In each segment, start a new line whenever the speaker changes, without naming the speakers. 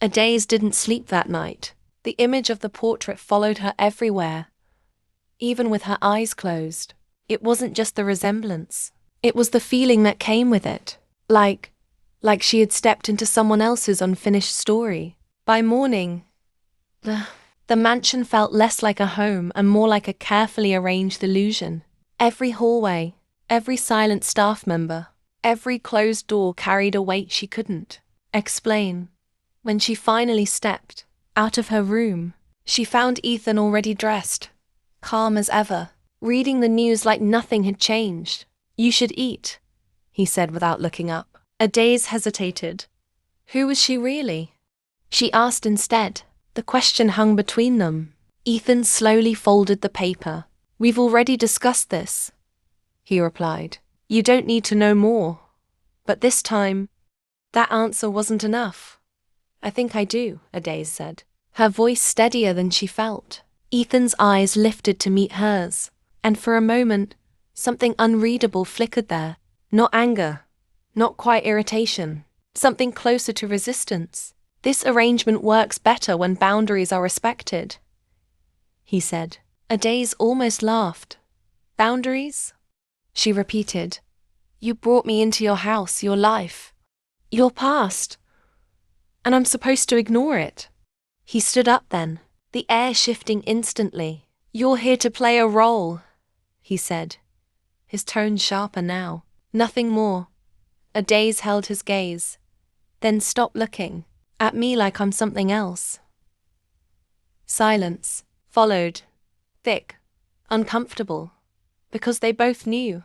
Adaeze didn't sleep that night. The image of the portrait followed her everywhere, even with her eyes closed. It wasn't just the resemblance. It was the feeling that came with it. Like she had stepped into someone else's unfinished story. By morning, the mansion felt less like a home and more like a carefully arranged illusion. Every hallway, every silent staff member, every closed door carried a weight she couldn't explain. When she finally stepped out of her room, she found Ethan already dressed, calm as ever, reading the news like nothing had changed. "You should eat," he said without looking up. Adaeze hesitated. Who was she really? She asked instead. The question hung between them. Ethan slowly folded the paper. "We've already discussed this," he replied. "You don't need to know more." But this time, that answer wasn't enough. "I think I do," Adaeze said, her voice steadier than she felt. Ethan's eyes lifted to meet hers, and for a moment, something unreadable flickered there. Not anger, not quite irritation, something closer to resistance. "This arrangement works better when boundaries are respected," he said. Adaeze almost laughed. "Boundaries?" she repeated. "You brought me into your house, your life, your past, and I'm supposed to ignore it." He stood up then, the air shifting instantly. "You're here to play a role," he said, his tone sharper now. "Nothing more." Adaeze held his gaze, then stopped looking at me like I'm something else. Silence followed, thick, uncomfortable, because they both knew.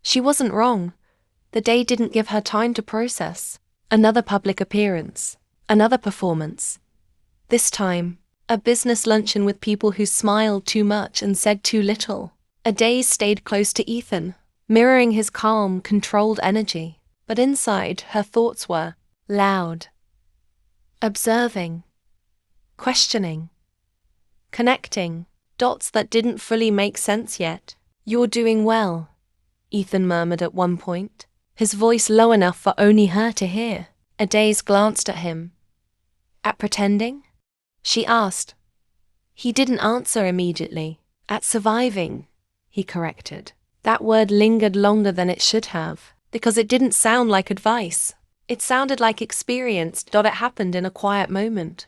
She wasn't wrong. The day didn't give her time to process. Another public appearance, another performance. This time, a business luncheon with people who smiled too much and said too little. Adaeze stayed close to Ethan, mirroring his calm, controlled energy. But inside, her thoughts were loud, observing, questioning, connecting, dots that didn't fully make sense yet. "You're doing well," Ethan murmured at one point, his voice low enough for only her to hear. Adaeze glanced at him. "At pretending?" she asked. He didn't answer immediately. "At surviving," he corrected. That word lingered longer than it should have, because it didn't sound like advice. It sounded like experience. It happened in a quiet moment.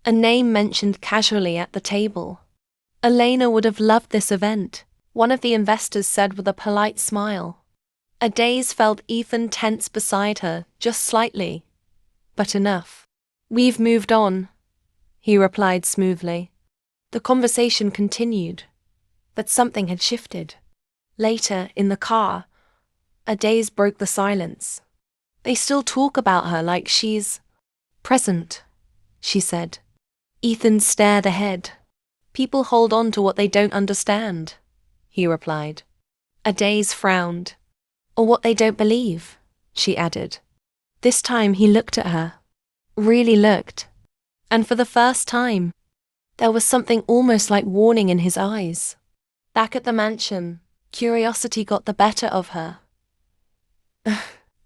A name mentioned casually at the table. Elena would have loved this event, one of the investors said with a polite smile. Adaeze felt Ethan tense beside her, just slightly, but enough. "We've moved on," he replied smoothly. The conversation continued, but something had shifted. Later, in the car, Adaeze broke the silence. "They still talk about her like she's present," she said. Ethan stared ahead. "People hold on to what they don't understand," he replied. Adaeze frowned. "Or what they don't believe," she added. This time he looked at her. Really looked. And for the first time, there was something almost like warning in his eyes. Back at the mansion, curiosity got the better of her.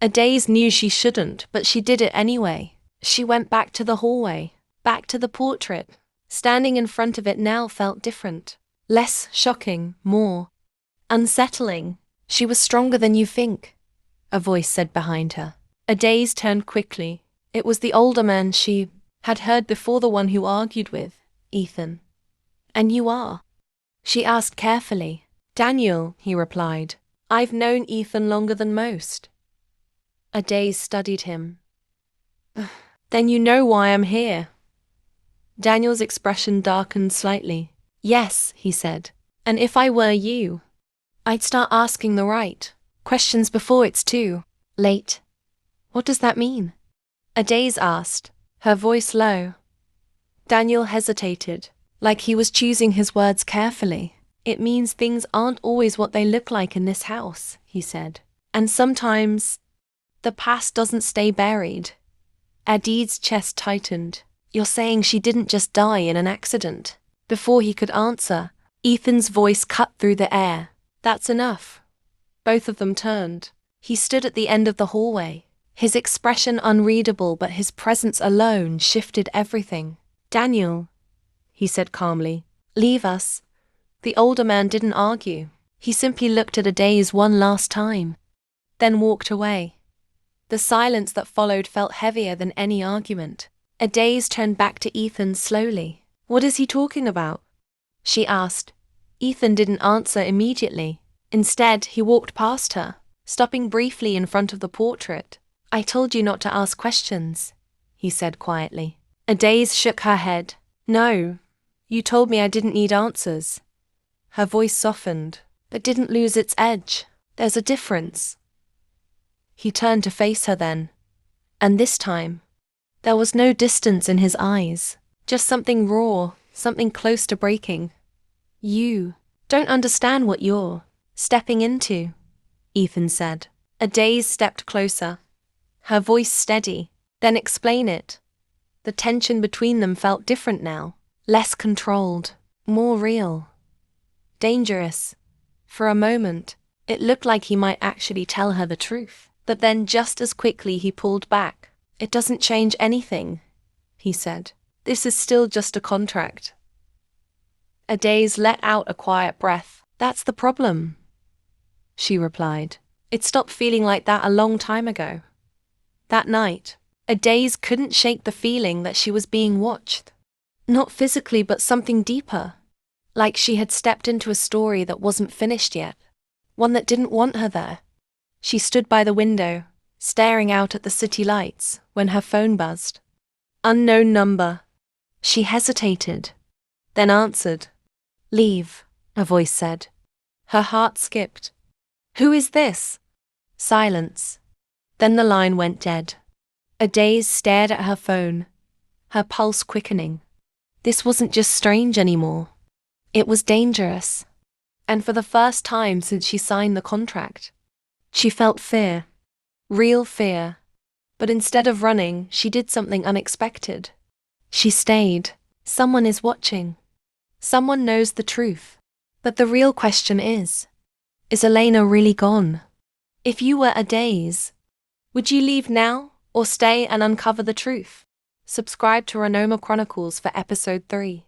Adaeze knew she shouldn't, but she did it anyway. She went back to the hallway, back to the portrait. Standing in front of it now felt different. Less shocking, more unsettling. "She was stronger than you think," a voice said behind her. Adaeze turned quickly. It was the older man she had heard before, the one who argued with Ethan. "And you are?" she asked carefully. "Daniel," he replied. "I've known Ethan longer than most." Adaeze studied him. "Then you know why I'm here." Daniel's expression darkened slightly. "Yes," he said. "And if I were you, I'd start asking the right questions before it's too late." "What does that mean?" Adaeze asked, her voice low. Daniel hesitated, like he was choosing his words carefully. "It means things aren't always what they look like in this house," he said. "And sometimes the past doesn't stay buried." Adaeze's chest tightened. "You're saying she didn't just die in an accident?" Before he could answer, Ethan's voice cut through the air. "That's enough." Both of them turned. He stood at the end of the hallway, His expression unreadable, but his presence alone shifted everything. "Daniel," he said calmly, "leave us." The older man didn't argue. He simply looked at Adaeze one last time, then walked away. The silence that followed felt heavier than any argument. Adaeze turned back to Ethan slowly. "What is he talking about?" she asked. Ethan didn't answer immediately. Instead, he walked past her, stopping briefly in front of the portrait. "I told you not to ask questions," he said quietly. Adaeze shook her head. "No, you told me I didn't need answers." Her voice softened, but didn't lose its edge. "There's a difference." He turned to face her then, and this time, there was no distance in his eyes, just something raw, something close to breaking. "You don't understand what you're stepping into," Ethan said. Adaeze stepped closer, her voice steady. "Then explain it." The tension between them felt different now, less controlled, more real. Dangerous. For a moment, it looked like he might actually tell her the truth. But then just as quickly he pulled back. "It doesn't change anything," he said. "This is still just a contract." Adaeze let out a quiet breath. "That's the problem," she replied. "It stopped feeling like that a long time ago." That night, Adaeze couldn't shake the feeling that she was being watched. Not physically, but something deeper. Like she had stepped into a story that wasn't finished yet. One that didn't want her there. She stood by the window, staring out at the city lights, when her phone buzzed. Unknown number. She hesitated, then answered. "Leave," a voice said. Her heart skipped. "Who is this?" Silence. Then the line went dead. Adaeze stared at her phone, her pulse quickening. This wasn't just strange anymore. It was dangerous. And for the first time since she signed the contract, she felt fear. Real fear. But instead of running, she did something unexpected. She stayed. Someone is watching. Someone knows the truth. But the real question is Elena really gone? If you were Adaeze, would you leave now or stay and uncover the truth? Subscribe to Renoma Chronicles for episode 3.